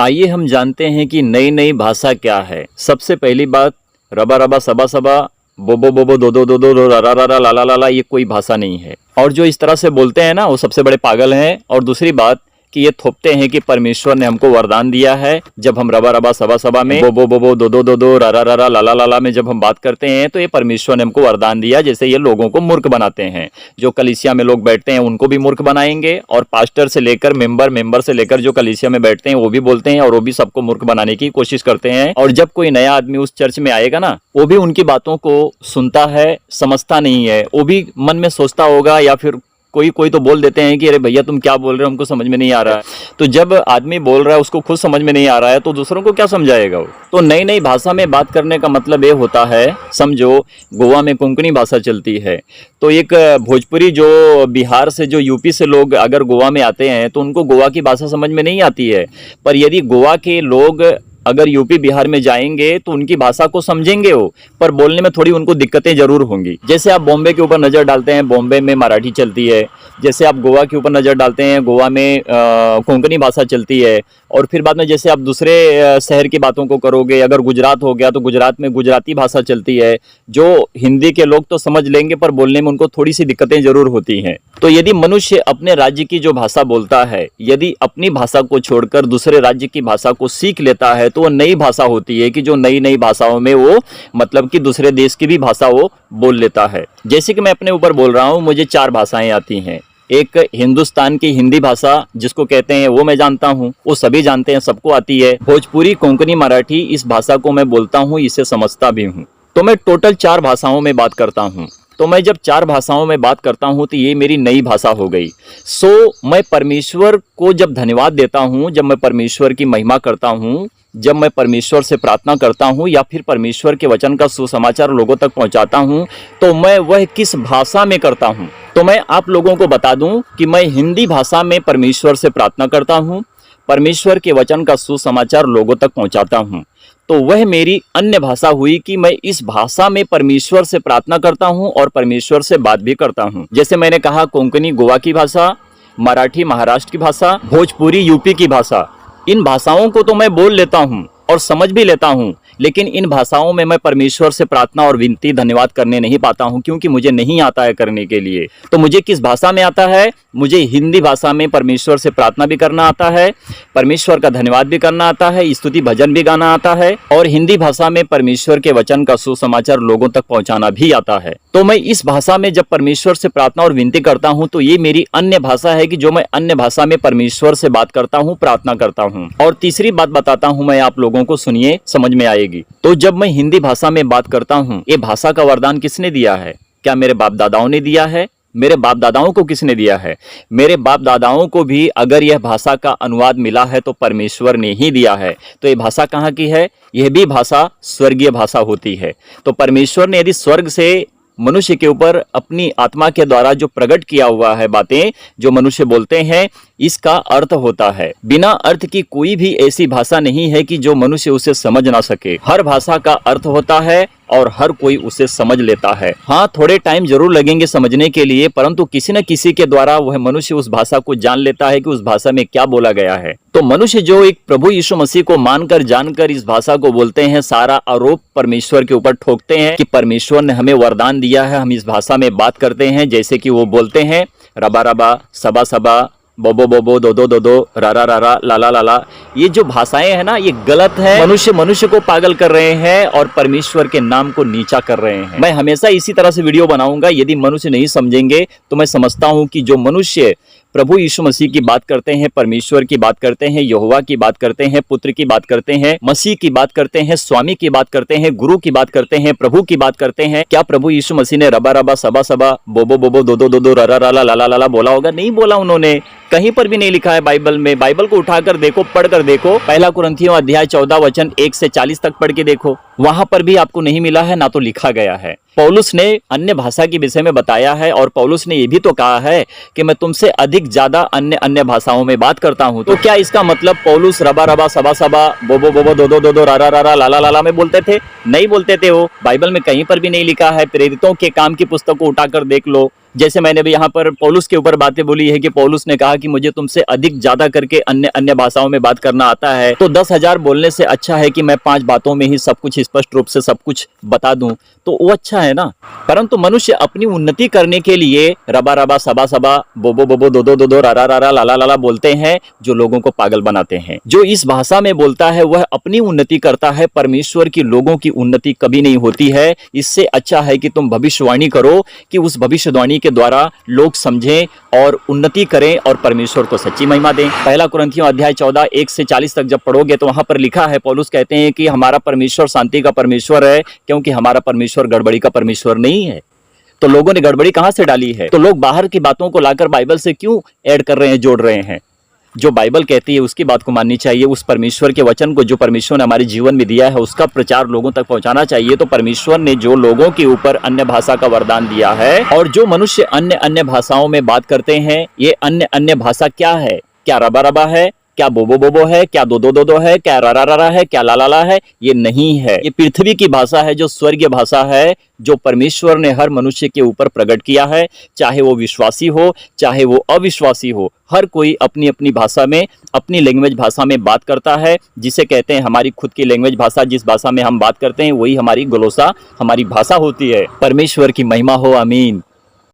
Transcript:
आइए हम जानते हैं कि नई नई भाषा क्या है। सबसे पहली बात, रबा रबा सबा सबा, बोबो बोबो दो दो दो दो दो, रा रा रा ला ला ला, ये कोई भाषा नहीं है। और जो इस तरह से बोलते हैं ना, वो सबसे बड़े पागल हैं। और दूसरी बात कि ये थोपते हैं कि परमेश्वर ने हमको वरदान दिया है। जब हम रबा रबा सबा सबा में, बोबो बोबो दो दो दो दो, रा रा रा ला ला ला में जब हम बात करते हैं तो ये परमेश्वर ने हमको वरदान दिया। जैसे ये लोगों को मूर्ख बनाते हैं। जो कलीसिया में लोग बैठते हैं उनको भी मूर्ख बनाएंगे, और पास्टर से लेकर मेंबर से लेकर जो कलीसिया में बैठते हैं वो भी बोलते हैं, और वो भी सबको मूर्ख बनाने की कोशिश करते हैं। और जब कोई नया आदमी उस चर्च में आएगा ना, वो भी उनकी बातों को सुनता है, समझता नहीं है। वो भी मन में सोचता होगा, या फिर कोई तो बोल देते हैं कि अरे भैया तुम क्या बोल रहे हो, हमको समझ में नहीं आ रहा है। तो जब आदमी बोल रहा है उसको खुद समझ में नहीं आ रहा है तो दूसरों को क्या समझाएगा वो। तो नई नई भाषा में बात करने का मतलब ये होता है, समझो गोवा में कोंकणी भाषा चलती है, तो एक भोजपुरी जो बिहार से, जो यूपी से लोग अगर गोवा में आते हैं तो उनको गोवा की भाषा समझ में नहीं आती है। पर यदि गोवा के लोग अगर यूपी बिहार में जाएंगे तो उनकी भाषा को समझेंगे वो, पर बोलने में थोड़ी उनको दिक्कतें जरूर होंगी। जैसे आप बॉम्बे के ऊपर नज़र डालते हैं, बॉम्बे में मराठी चलती है। जैसे आप गोवा के ऊपर नज़र डालते हैं, गोवा में कोंकणी भाषा चलती है। और फिर बाद में जैसे आप दूसरे शहर की बातों को करोगे, अगर गुजरात हो गया तो गुजरात में गुजराती भाषा चलती है, जो हिंदी के लोग तो समझ लेंगे पर बोलने में उनको थोड़ी सी दिक्कतें जरूर होती हैं। तो यदि मनुष्य अपने राज्य की जो भाषा बोलता है, यदि अपनी भाषा को छोड़कर दूसरे राज्य की भाषा को सीख लेता है तो वो नई भाषा होती है, कि जो नई नई भाषाओं में वो मतलब कि दूसरे देश की भी भाषा वो बोल लेता है। जैसे कि मैं अपने ऊपर बोल रहा हूँ, मुझे 4 भाषाएं आती हैं। एक हिंदुस्तान की हिंदी भाषा जिसको कहते हैं वो मैं जानता हूँ, वो सभी जानते हैं, सबको आती है। भोजपुरी, कोंकणी, मराठी, इस भाषा को मैं बोलता हूँ, इसे समझता भी हूँ। तो मैं टोटल 4 भाषाओं में बात करता हूँ। तो मैं जब 4 भाषाओं में बात करता हूँ तो ये मेरी नई भाषा हो गई। मैं परमेश्वर को जब धन्यवाद देता हूँ, जब मैं परमेश्वर की महिमा करता हूँ, जब मैं परमेश्वर से प्रार्थना करता हूँ, या फिर परमेश्वर के वचन का सुसमाचार लोगों तक पहुँचाता हूँ, तो मैं वह किस भाषा में करता हूँ। तो मैं आप लोगों को बता दूं कि मैं हिंदी भाषा में परमेश्वर से प्रार्थना करता हूँ, परमेश्वर के वचन का सुसमाचार लोगों तक पहुँचाता हूँ। तो वह मेरी अन्य भाषा हुई कि मैं इस भाषा में परमेश्वर से प्रार्थना करता हूँ और परमेश्वर से बात भी करता हूँ। जैसे मैंने कहा, कोंकणी गोवा की भाषा, मराठी महाराष्ट्र की भाषा, भोजपुरी यूपी की भाषा, इन भाषाओं को तो मैं बोल लेता हूँ और समझ भी लेता हूँ, लेकिन इन भाषाओं में मैं परमेश्वर से प्रार्थना और विनती, धन्यवाद करने नहीं पाता हूँ, क्योंकि मुझे नहीं आता है करने के लिए। तो मुझे किस भाषा में आता है? मुझे हिंदी भाषा में परमेश्वर से प्रार्थना भी करना आता है, परमेश्वर का धन्यवाद भी करना आता है, स्तुति भजन भी गाना आता है, और हिंदी भाषा में परमेश्वर के वचन का सुसमाचार लोगों तक पहुंचाना भी आता है। तो मैं इस भाषा में जब परमेश्वर से प्रार्थना और विनती करता हूं, तो ये मेरी अन्य भाषा है कि जो मैं अन्य भाषा में परमेश्वर से बात करता हूं, प्रार्थना करता हूं। और तीसरी बात बताता हूं मैं आप लोगों को, सुनिए, समझ में आएगी। तो जब मैं हिंदी भाषा में बात करता हूं, ये भाषा का वरदान किसने दिया है? क्या मेरे बाप दादाओं ने दिया है? मेरे बाप दादाओं को किसने दिया है? मेरे बाप दादाओं को भी अगर यह भाषा का अनुवाद मिला है तो परमेश्वर ने ही दिया है। तो ये भाषा कहाँ की है? यह भी भाषा स्वर्गीय भाषा होती है। तो परमेश्वर ने यदि स्वर्ग से मनुष्य के ऊपर अपनी आत्मा के द्वारा जो प्रकट किया हुआ है बातें जो मनुष्य बोलते हैं, इसका अर्थ होता है। बिना अर्थ की कोई भी ऐसी भाषा नहीं है कि जो मनुष्य उसे समझ ना सके। हर भाषा का अर्थ होता है और हर कोई उसे समझ लेता है। हाँ, थोड़े टाइम जरूर लगेंगे समझने के लिए, परंतु किसी न किसी के द्वारा वह मनुष्य उस भाषा को जान लेता है कि उस भाषा में क्या बोला गया है। तो मनुष्य जो एक प्रभु यीशु मसीह को मानकर जानकर इस भाषा को बोलते हैं, सारा आरोप परमेश्वर के ऊपर ठोकते हैं कि परमेश्वर ने हमें वरदान दिया है, हम इस भाषा में बात करते हैं। जैसे कि वो बोलते हैं रबा रबा सबा सबा, बोबो बोबो दो दो दो दो, रा रा रा ला ला ला ला, ये जो भाषाएं हैं ना, ये गलत है। मनुष्य को पागल कर रहे हैं और परमेश्वर के नाम को नीचा कर रहे हैं। मैं हमेशा इसी तरह से वीडियो बनाऊंगा। यदि मनुष्य नहीं समझेंगे तो मैं समझता हूं कि जो मनुष्य प्रभु यीशु मसीह की बात करते हैं, परमेश्वर की बात करते हैं, यहोवा की बात करते हैं, पुत्र की बात करते हैं, मसीह की बात करते हैं, स्वामी की बात करते हैं, गुरु की बात करते हैं, प्रभु की बात करते हैं, क्या प्रभु यीशु मसीह ने रबा रबा सबा सबा, बोबो बोबो दो दो दो दो, रा रा ला ला ला ला बोला होगा? नहीं बोला उन्होंने, कहीं पर भी नहीं लिखा है बाइबल में। बाइबल को उठाकर देखो, पढ़कर देखो, 1 कुरिन्थियों अध्याय 14 वचन 1 से 40 तक पढ़ के देखो, वहां पर भी आपको नहीं मिला है, ना तो लिखा गया है। पौलुस ने अन्य भाषा के विषय में बताया है, और पौलुस ने यह भी तो कहा है कि मैं तुमसे अधिक ज्यादा अन्य भाषाओं में बात करता हूं। तो क्या इसका मतलब पौलुस रबा रबा सबा सबा, बोबो बोबो दो दो दो दो, रा रा रा ला ला ला में बोलते थे? नहीं बोलते थे। वो बाइबल में कहीं पर भी नहीं लिखा है। प्रेरितों के काम की पुस्तक को उठाकर देख लो, जैसे मैंने भी यहाँ पर पौलुस के ऊपर बातें बोली है कि पौलुस ने कहा कि मुझे तुमसे अधिक ज्यादा करके अन्य अन्य भाषाओं में बात करना आता है, तो 10,000 बोलने से अच्छा है कि मैं 5 बातों में ही सब कुछ स्पष्ट रूप से सब कुछ बता दूं, तो वो अच्छा है ना। परंतु मनुष्य अपनी उन्नति करने के लिए रबा रबा सबा सबा बोबो बोबो दो दो दो दो रारा रारा लाला लाला बोलते हैं, जो लोगों को पागल बनाते हैं। जो इस भाषा में बोलता है वह अपनी उन्नति करता है, परमेश्वर की लोगों की उन्नति कभी नहीं होती है। इससे अच्छा है कि तुम भविष्यवाणी करो कि उस भविष्यवाणी के द्वारा लोग समझें और उन्नति करें और परमेश्वर को सच्ची महिमा दें। पहला कुरिन्थियों अध्याय 14 1 से 40 तक जब पढ़ोगे तो वहां पर लिखा है, पौलुस कहते हैं कि हमारा परमेश्वर शांति का परमेश्वर है, क्योंकि हमारा परमेश्वर गड़बड़ी का परमेश्वर नहीं है। तो लोगों ने गड़बड़ी कहां से डाली है? तो लोग बाहर की बातों को लाकर बाइबल से क्यों ऐड कर रहे हैं, जोड़ रहे हैं? जो बाइबल कहती है उसकी बात को माननी चाहिए। उस परमेश्वर के वचन को जो परमेश्वर ने हमारे जीवन में दिया है उसका प्रचार लोगों तक पहुंचाना चाहिए। तो परमेश्वर ने जो लोगों के ऊपर अन्य भाषा का वरदान दिया है, और जो मनुष्य अन्य अन्य भाषाओं में बात करते हैं, ये अन्य अन्य भाषा क्या है? क्या रबा रबा है? क्या बोबो बोबो है? क्या दो दो दो दो है? क्या रा रा रा है? क्या ला ला ला है? ये नहीं है। ये पृथ्वी की भाषा है, जो स्वर्गीय भाषा है, जो परमेश्वर ने हर मनुष्य के ऊपर प्रकट किया है। चाहे वो विश्वासी हो, चाहे वो अविश्वासी हो, हर कोई अपनी अपनी भाषा में, अपनी लैंग्वेज भाषा में बात करता है, जिसे कहते हैं हमारी खुद की लैंग्वेज भाषा। जिस भाषा में हम बात करते हैं वही हमारी ग्लोसा, हमारी भाषा होती है। परमेश्वर की महिमा हो, आमीन।